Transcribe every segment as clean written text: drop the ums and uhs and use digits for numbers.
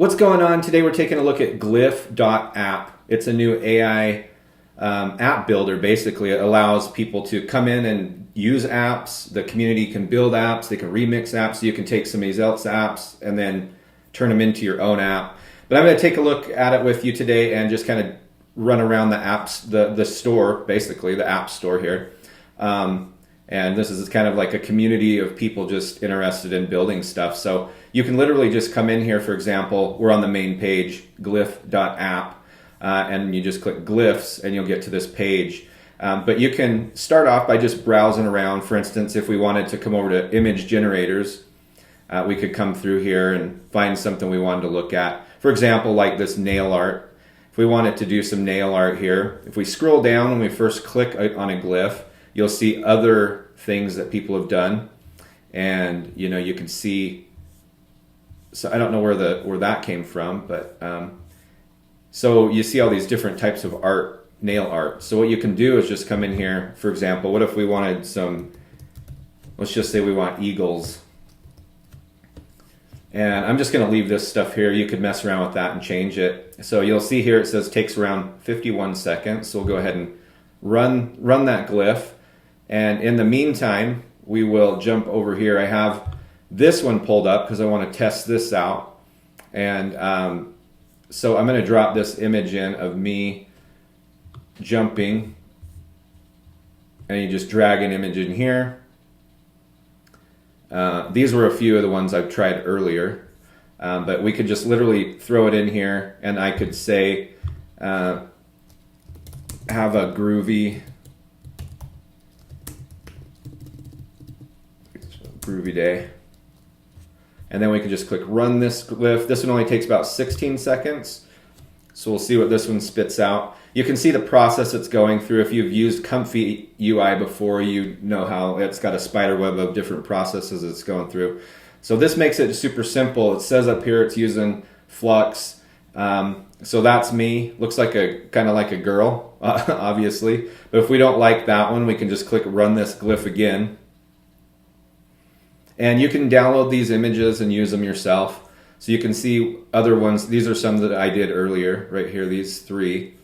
What's going on? Today we're taking a look at Glif.app. It's a new AI app builder. Basically, it allows people to come in and use apps. The community can build apps. They can remix apps. So you can take somebody else's apps and then turn them into your own app. But I'm going to take a look at it with you today and just kind of run around the apps, the store, basically the app store here. And this is kind of like a community of people just interested in building stuff. So you can literally just come in here, for example, we're on the main page, Glif.app, and you just click Glyphs and you'll get to this page. But you can start off by just browsing around. For instance, if we wanted to come over to image generators, we could come through here and find something we wanted to look at. For example, like this nail art. If we wanted to do some nail art here, if we scroll down when we first click on a glyph, you'll see other things that people have done, and you can see. So I don't know where that came from, but so you see all these different types of art, nail art. So what you can do is just come in here. For example, what if we wanted some? Let's just say we want eagles, and I'm just going to leave this stuff here. You could mess around with that and change it. So you'll see here it says takes around 51 seconds. So we'll go ahead and run that glyph. And in the meantime, we will jump over here. I have this one pulled up because I want to test this out. And so I'm going to drop this image in of me jumping. And you just drag an image in here. These were a few of the ones I've tried earlier. But we could just literally throw it in here. And I could say, have a groovy day, and then we can just click run this glyph. This one only takes about 16 seconds, so we'll see what this one spits out. You can see the process it's going through. If you've used Comfy UI before, you know how it's got a spider web of different processes it's going through. So this makes it super simple. It says up here it's using Flux. So that's me. Looks like kind of like a girl, obviously. But if we don't like that one, we can just click run this glyph again. And you can download these images and use them yourself. So you can see other ones. These are some that I did earlier, right here, these three.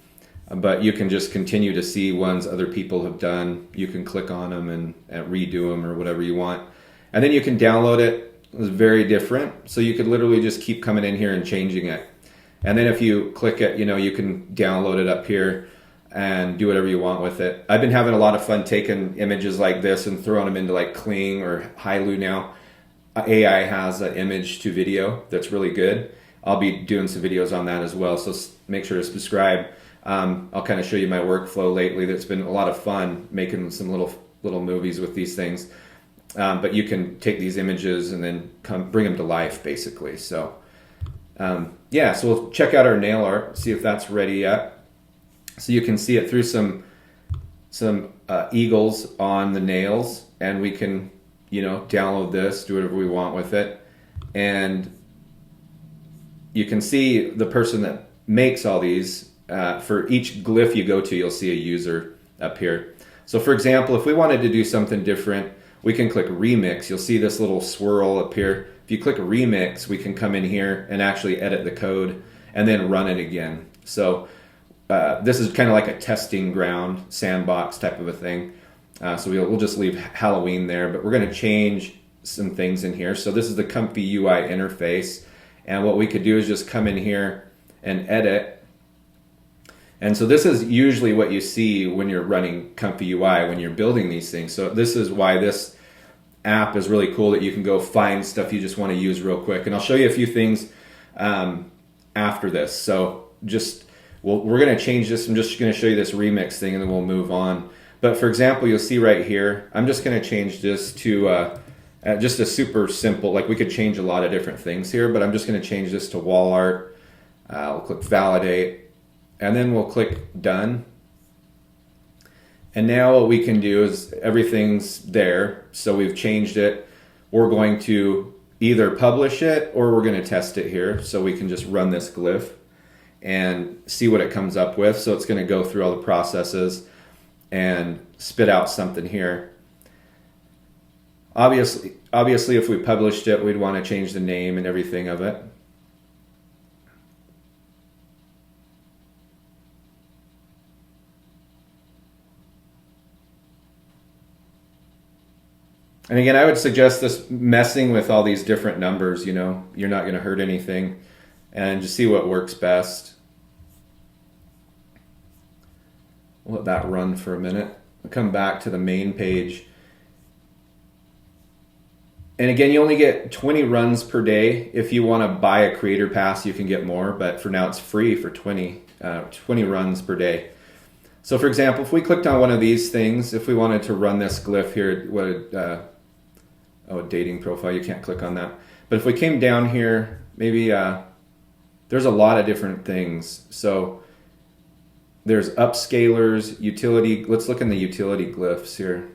But you can just continue to see ones other people have done. You can click on them and redo them or whatever you want. And then you can download it. It's very different. So you could literally just keep coming in here and changing it. And then if you click it, you can download it up here and do whatever you want with it. I've been having a lot of fun taking images like this and throwing them into like Kling or Hailu now. AI has an image to video that's really good. I'll be doing some videos on that as well, so make sure to subscribe. I'll kind of show you my workflow lately. That's been a lot of fun making some little movies with these things. But you can take these images and then bring them to life, basically. So yeah, so we'll check out our nail art, see if that's ready yet. So you can see it through some eagles on the nails, and we can download this, do whatever we want with it. And you can see the person that makes all these. For each glyph you go to, you'll see a user up here. So for example, if we wanted to do something different, we can click remix. You'll see this little swirl up here. If you click remix, we can come in here and actually edit the code and then run it again. So this is kind of like a testing ground, sandbox type of a thing. So we'll just leave Halloween there, but we're going to change some things in here. So this is the Comfy UI interface. And what we could do is just come in here and edit. And so this is usually what you see when you're running Comfy UI, when you're building these things. So this is why this app is really cool, that you can go find stuff you just want to use real quick. And I'll show you a few things after this. So we're going to change this. I'm just going to show you this remix thing and then we'll move on. But for example, you'll see right here, I'm just going to change this to just a super simple, like we could change a lot of different things here, but I'm just going to change this to wall art. We'll click validate, and then we'll click done. And now what we can do is everything's there. So we've changed it. We're going to either publish it or we're going to test it here. So we can just run this glyph and see what it comes up with. So it's going to go through all the processes and spit out something here. Obviously, if we published it, we'd want to change the name and everything of it. And again, I would suggest this messing with all these different numbers, you know, you're not going to hurt anything, and just see what works best. We'll let that run for a minute. We'll come back to the main page. And again, you only get 20 runs per day. If you want to buy a creator pass, you can get more, but for now it's free for 20 runs per day. So for example, if we clicked on one of these things, if we wanted to run this glyph here, dating profile, you can't click on that. But if we came down here, maybe there's a lot of different things. So there's upscalers, utility. Let's look in the utility glyphs here.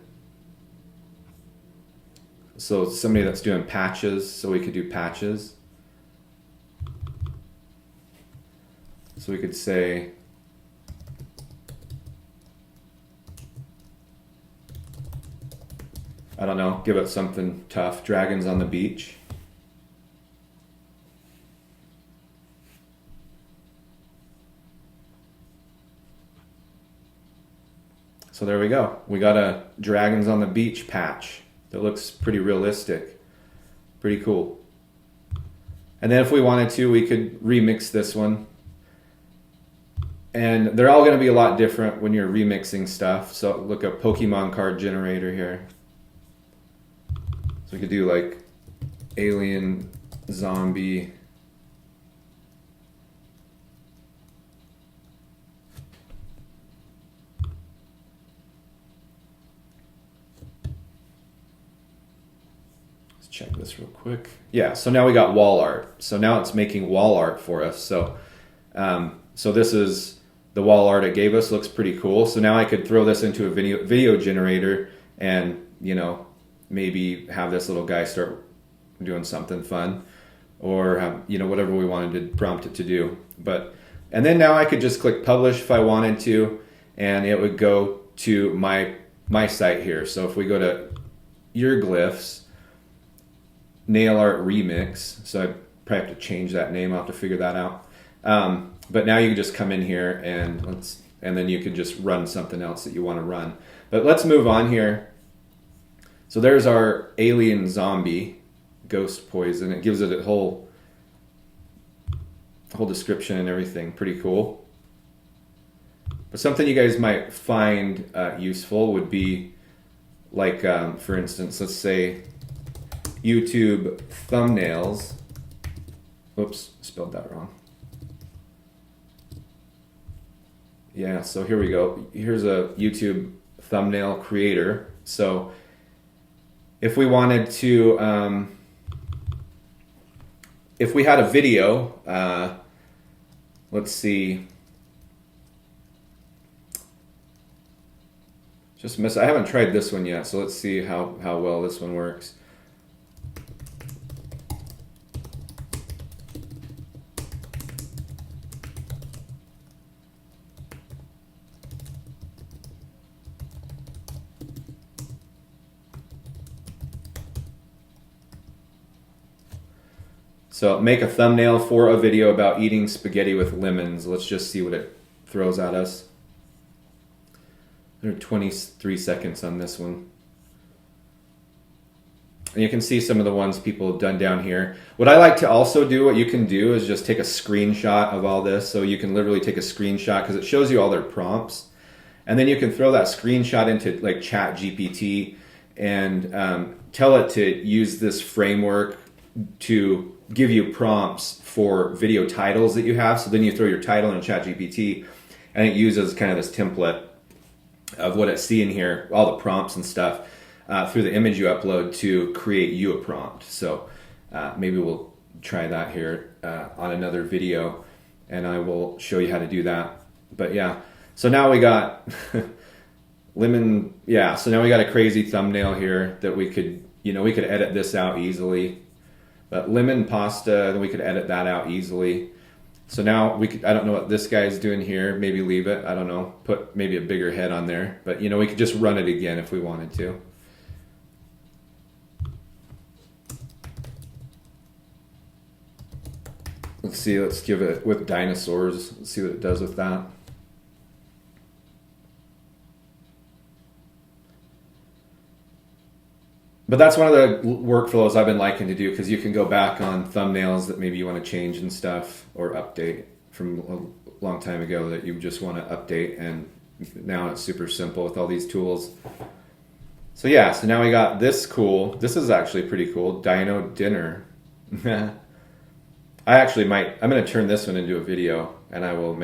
So somebody that's doing patches, so we could do patches. So we could say, I don't know, give it something tough, dragons on the beach. So there we go. We got a dragons on the beach patch that looks pretty realistic. Pretty cool. And then if we wanted to, we could remix this one. And they're all going to be a lot different when you're remixing stuff. So look at Pokemon card generator here. So we could do like alien, zombie. Let's check this real quick. Yeah, so now we got wall art. So now it's making wall art for us. So, so this is the wall art it gave us. Looks pretty cool. So now I could throw this into a video generator and, you know, maybe have this little guy start doing something fun, or have, you know, whatever we wanted to prompt it to do. But, and then now I could just click publish if I wanted to, and it would go to my site here. So if we go to your glyphs, nail art remix, so I probably have to change that name. I'll have to figure that out. But now you can just come in here and then you can just run something else that you want to run. But let's move on here. So there's our alien zombie, ghost poison. It gives it a whole description and everything. Pretty cool. But something you guys might find useful would be like, for instance, let's say YouTube thumbnails. Oops, spelled that wrong. Yeah, so here we go. Here's a YouTube thumbnail creator. So if we wanted to, if we had a video, let's see, I haven't tried this one yet, so let's see how well this one works. So make a thumbnail for a video about eating spaghetti with lemons. Let's just see what it throws at us. There are 23 seconds on this one. And you can see some of the ones people have done down here. What I like to also do, what you can do is just take a screenshot of all this. So you can literally take a screenshot because it shows you all their prompts. And then you can throw that screenshot into like ChatGPT and tell it to use this framework to give you prompts for video titles that you have. So then you throw your title in ChatGPT and it uses kind of this template of what it's seeing here, all the prompts and stuff, through the image you upload to create you a prompt. So maybe we'll try that here on another video and I will show you how to do that. But yeah, so now we got lemon. Yeah, so now we got a crazy thumbnail here that we could, you know, we could edit this out easily. But lemon pasta, then we could edit that out easily. So now we could, I don't know what this guy's doing here. Maybe leave it. I don't know. Put maybe a bigger head on there. But, you know, we could just run it again if we wanted to. Let's see. Let's give it with dinosaurs. Let's see what it does with that. But that's one of the workflows I've been liking to do, because you can go back on thumbnails that maybe you want to change and stuff, or update from a long time ago that you just want to update, and now it's super simple with all these tools. So yeah, so now we got this cool, this is actually pretty cool, Dino Dinner. I'm going to turn this one into a video, and I will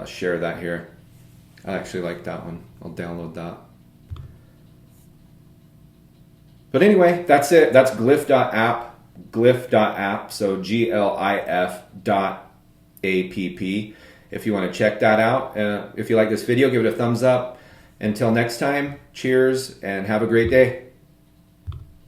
share that here. I actually like that one. I'll download that. But anyway, that's it. That's glif.app, glif.app, so glif.app. If you want to check that out. If you like this video, give it a thumbs up. Until next time, cheers and have a great day.